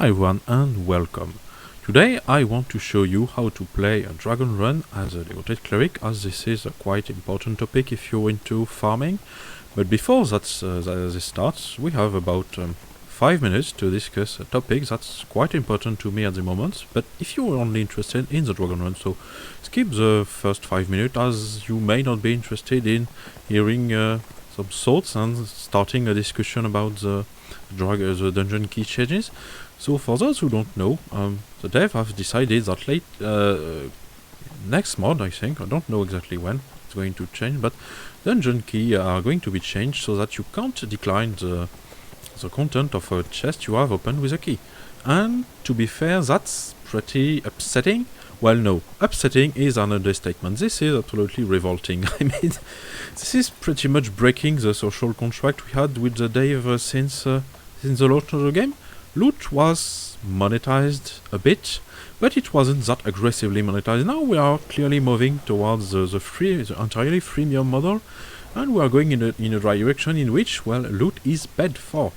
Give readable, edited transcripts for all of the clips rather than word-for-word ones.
Hi everyone and welcome. Today I want to show you how to play a dragon run as a devoted cleric, as this is a quite important topic if you're into farming. But before this starts, we have about 5 minutes to discuss a topic that's quite important to me at the moment. But if you're only interested in the dragon run, so skip the first 5 minutes, as you may not be interested in hearing some thoughts and starting a discussion about the dungeon key changes. So for those who don't know, the dev have decided that next mod, I think, I don't know exactly when it's going to change, but dungeon key are going to be changed so that you can't decline the content of a chest you have opened with a key. And to be fair, that's pretty upsetting. Well, no, upsetting is an understatement. This is absolutely revolting. I mean, this is pretty much breaking the social contract we had with the dev since the launch of the game. Loot was monetized a bit, but it wasn't that aggressively monetized. Now we are clearly moving towards the entirely freemium model, and we are going in a direction in which, well, loot is paid for.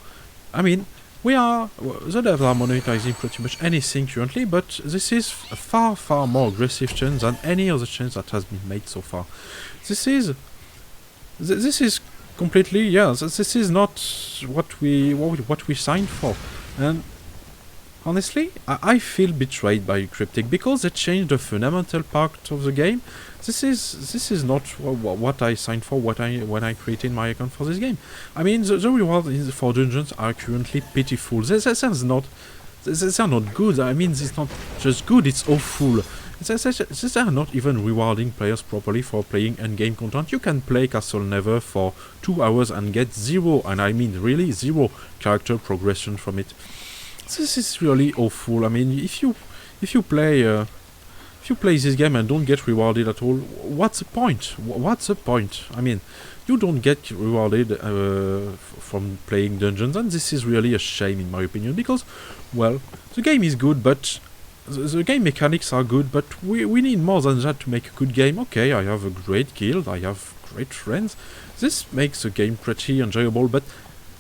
I mean, the devs are monetizing pretty much anything currently, but this is a far more aggressive change than any other change that has been made so far. This is completely, yeah, this is not what we signed for. And honestly, I feel betrayed by Cryptic because they changed the fundamental part of the game. This is not what I signed for when I created my account for this game. I mean, the rewards for dungeons are currently pitiful. They are not good. I mean, it's not just good, it's awful. They are not even rewarding players properly for playing endgame content. You can play Castle Never for 2 hours and get zero, and I mean really zero, character progression from it. This is really awful. I mean, if you play this game and don't get rewarded at all, what's the point? What's the point? I mean, you don't get rewarded from playing dungeons, and this is really a shame in my opinion, because, well, the game is good, but the game mechanics are good, but we need more than that to make a good game. Okay, I have a great guild, I have great friends. This makes the game pretty enjoyable, but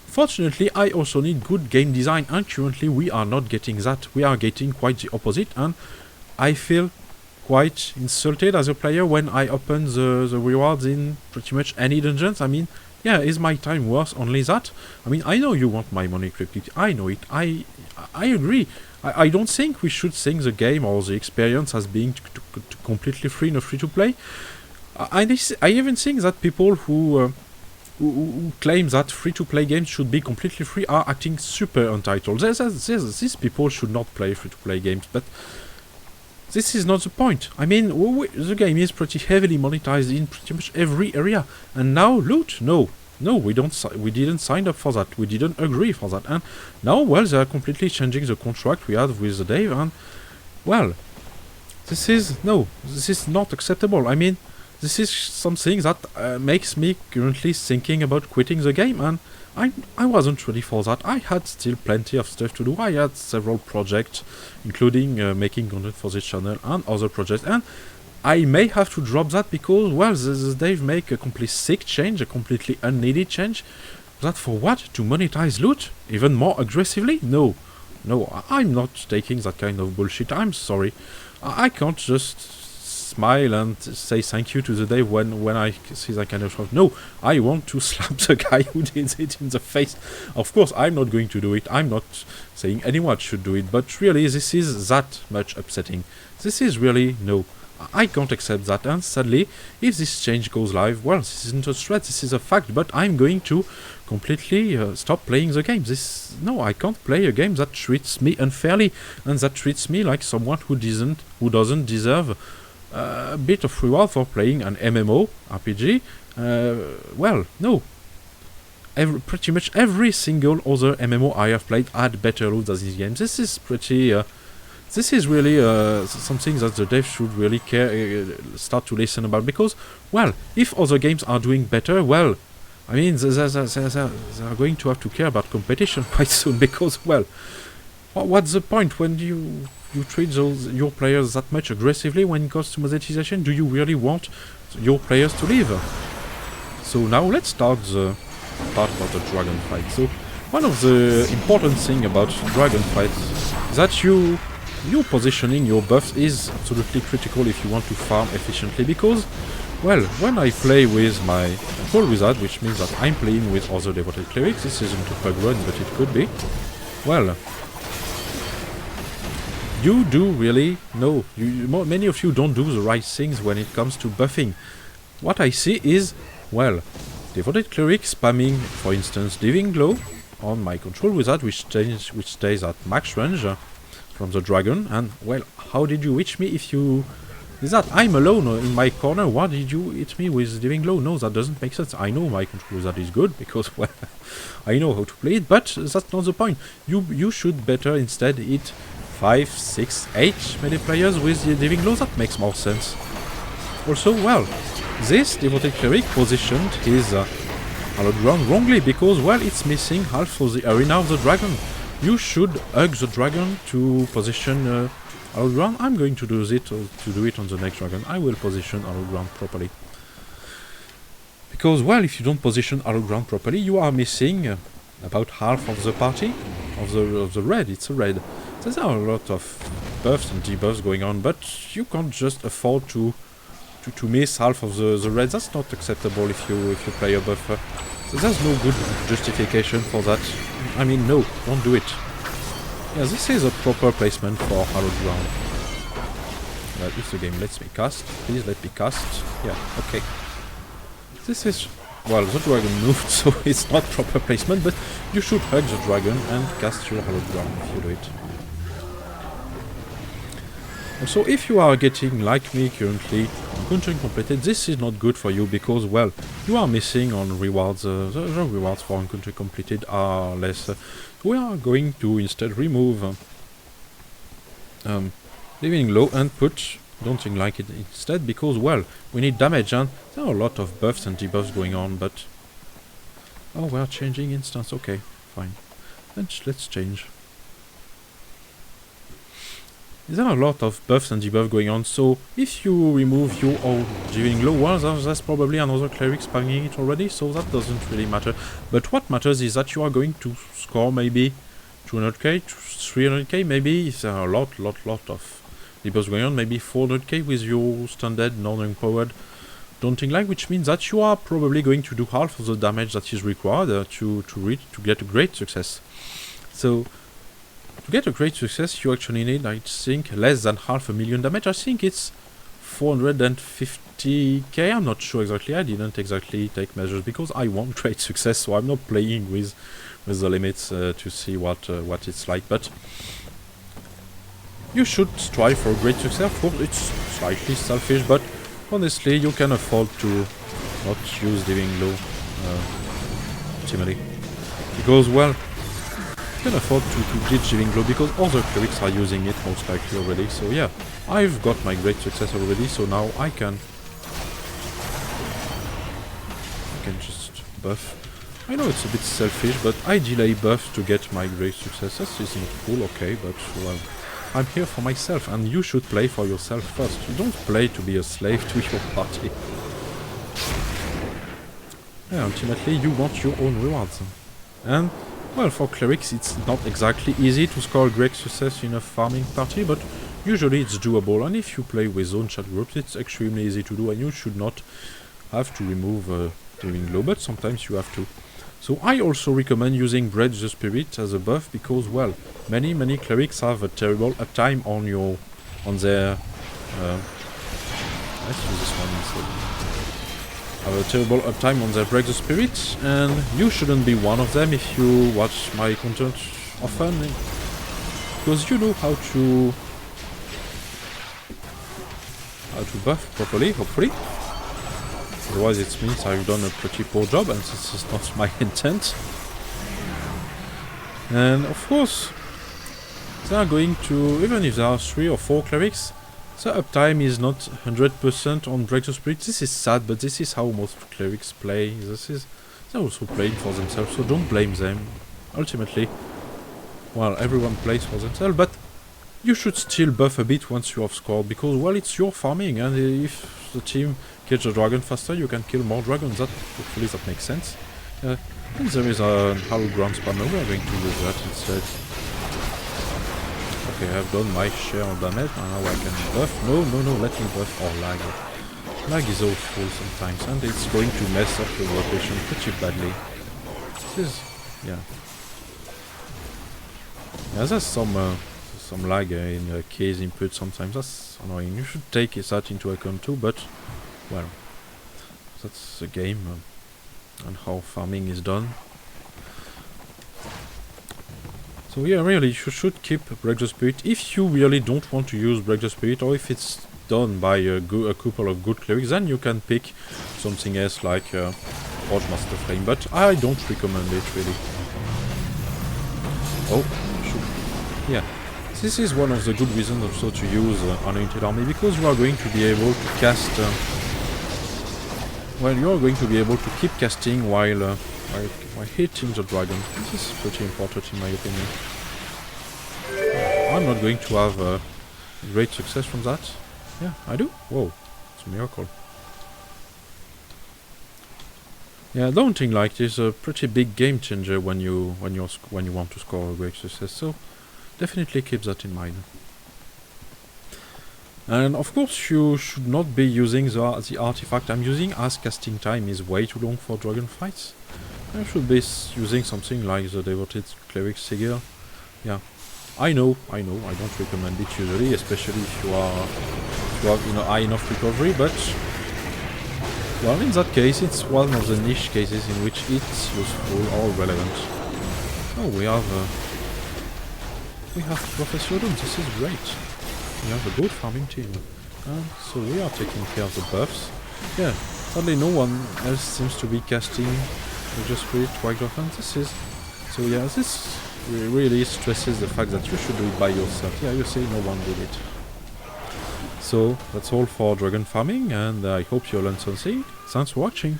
fortunately I also need good game design, and currently we are not getting that. We are getting quite the opposite, and I feel quite insulted as a player when I open the rewards in pretty much any dungeons. I mean, yeah, is my time worth only that? I mean, I know you want my money, Cryptic, I know it, I agree. I don't think we should think the game or the experience as being completely free and free to play. I even think that people who claim that free-to-play games should be completely free are acting super entitled. These people should not play free-to-play games, but this is not the point. I mean, the game is pretty heavily monetized in pretty much every area, and now loot? No, we didn't sign up for that. We didn't agree for that, and now, well, they are completely changing the contract we had with the dev, and, well, this is not acceptable. I mean, this is something that makes me currently thinking about quitting the game, and I wasn't ready for that. I had still plenty of stuff to do. I had several projects, including making content for this channel and other projects, and I may have to drop that because, well, the dev make a complete sick change, a completely unneeded change. That for what? To monetize loot even more aggressively? No, I'm not taking that kind of bullshit. I'm sorry. I can't just smile and say thank you to the dev when I see that kind of stuff. No, I want to slap the guy who did it in the face. Of course, I'm not going to do it. I'm not saying anyone should do it, but really, this is that much upsetting. This is really, no, I can't accept that, and sadly, if this change goes live, well, this isn't a threat, this is a fact, but I'm going to completely stop playing the game. No, I can't play a game that treats me unfairly, and that treats me like someone who doesn't deserve a bit of reward for playing an MMO RPG. Well, no. Pretty much every single other MMO I have played had better loot than this game. This is pretty... this is really something that the dev should really start to listen about, because, well, if other games are doing better, well, I mean, they are going to have to care about competition quite soon, because, well, what's the point when you treat your players that much aggressively when it comes to monetization? Do you really want your players to leave? So now let's start the part about the dragon fight. So, one of the important thing about dragon fights is that you positioning your buffs is absolutely critical if you want to farm efficiently, because, well, when I play with my control wizard, which means that I'm playing with other devoted clerics, this isn't a pug run, but it could be, well, you do really know, many of you don't do the right things when it comes to buffing. What I see is, well, devoted cleric spamming, for instance, Living Glow on my control wizard, which stays at max range from the dragon, and, well, how did you reach me if you... Is that I'm alone in my corner? Why did you hit me with Living Glow? No, that doesn't make sense. I know my control wizard is good, because, well, I know how to play it, but that's not the point. You should better instead hit 5, 6, 8 melee players with the Living Glow. That makes more sense. Also, well, this devoted cleric positioned his hallowed ground wrongly, because, well, it's missing half of the arena of the dragon. You should hug the dragon to position hallowed ground. I'm going to do it on the next dragon. I will position hallowed ground properly. Because, well, if you don't position hallowed ground properly, you are missing about half of the party of the red. It's a red. There are a lot of buffs and debuffs going on, but you can't just afford to miss half of the red. That's not acceptable if you play a buffer. So there's no good justification for that. I mean, no, don't do it. Yeah, this is a proper placement for hallowed ground. But if the game lets me cast, please let me cast. Yeah, okay. This is... Well, the dragon moved, so it's not proper placement, but you should hug the dragon and cast your hallowed ground if you do it. Also, if you are getting, like me currently, Encountering completed, this is not good for you, because, well, you are missing on rewards. The rewards for Encountering completed are less. We are going to instead remove Living Low and put Daunting Like it instead, because, well, we need damage, and there are a lot of buffs and debuffs going on, but... Oh, we are changing instance, okay, fine. Then let's change. There are a lot of buffs and debuffs going on, so if you remove your old Living Low, well, there's probably another cleric spamming it already, so that doesn't really matter. But what matters is that you are going to score maybe 200k, 300k, maybe, if there are a lot of debuffs going on, maybe 400k with your standard non-empowered Daunting Like, which means that you are probably going to do half of the damage that is required to get a great success. So, to get a great success, you actually need, I think, less than 500,000 damage. I think it's 450k, I'm not sure exactly. I didn't exactly take measures because I want great success, so I'm not playing with the limits to see what it's like. But you should strive for great success. Of course, it's slightly selfish, but honestly, you can afford to not use Living Low ultimately, because, well, you can afford to glitch Living Glow because other clerics are using it most likely already. So yeah, I've got my great success already, so now I can just buff. I know it's a bit selfish, but I delay buff to get my great success. This isn't cool, okay, but well, I'm here for myself, and you should play for yourself first. You don't play to be a slave to your party. Yeah, ultimately you want your own rewards. And well, for clerics it's not exactly easy to score great success in a farming party, but usually it's doable, and if you play with zone chat groups it's extremely easy to do, and you should not have to remove Living Low, but sometimes you have to. So I also recommend using Bread the Spirit as a buff, because, well, many clerics have a terrible uptime on their let's use this one instead. Have a terrible uptime on their Break the Spirit, and you shouldn't be one of them if you watch my content often, because you know how to buff properly, hopefully. Otherwise it means I've done a pretty poor job, and this is not my intent. And of course, they are going to, even if there are 3 or 4 clerics, the uptime is not 100% on Break the Spirit. This is sad, but this is how most clerics play. They're also playing for themselves, so don't blame them. Ultimately, well, everyone plays for themselves, but you should still buff a bit once you have scored, because, well, it's your farming, and if the team kills the dragon faster, you can kill more dragons. Hopefully that makes sense. And there is a hollow ground spawner, we are going to use that instead. Okay, I've done my share of damage, now I can buff. No, let me buff. Oh, lag. Lag is awful sometimes, and it's going to mess up your rotation pretty badly. This is... yeah. Yeah, there's some lag in case input sometimes, that's annoying. You should take that into account too, but, well, that's the game and how farming is done. So yeah, really, you should keep Break the Spirit if you really don't want to use Break the Spirit, or if it's done by a couple of good clerics, then you can pick something else like Forge Master Flame, but I don't recommend it really. Oh, yeah. This is one of the good reasons also to use Anointed Army, because you are going to be able to cast... well, you are going to be able to keep casting while hitting the dragon. This is pretty important in my opinion. I'm not going to have great success from that. Yeah, I do? Whoa, it's a miracle. Yeah, daunting like this is a pretty big game changer when you want to score a great success, so definitely keep that in mind. And of course you should not be using the artifact I'm using, as casting time is way too long for dragon fights. I should be using something like the Devoted Cleric Sigil. Yeah, I know, I don't recommend it usually, especially if you have high enough recovery, but well, in that case it's one of the niche cases in which it's useful or relevant. Oh, we have Professor Doom, this is great. We have a good farming team. So we are taking care of the buffs. Yeah, sadly no one else seems to be casting just Spirit quite often. This is... so yeah, this really stresses the fact that you should do it by yourself. Yeah, you say no one did it. So, that's all for dragon farming, and I hope you learned something. Thanks for watching.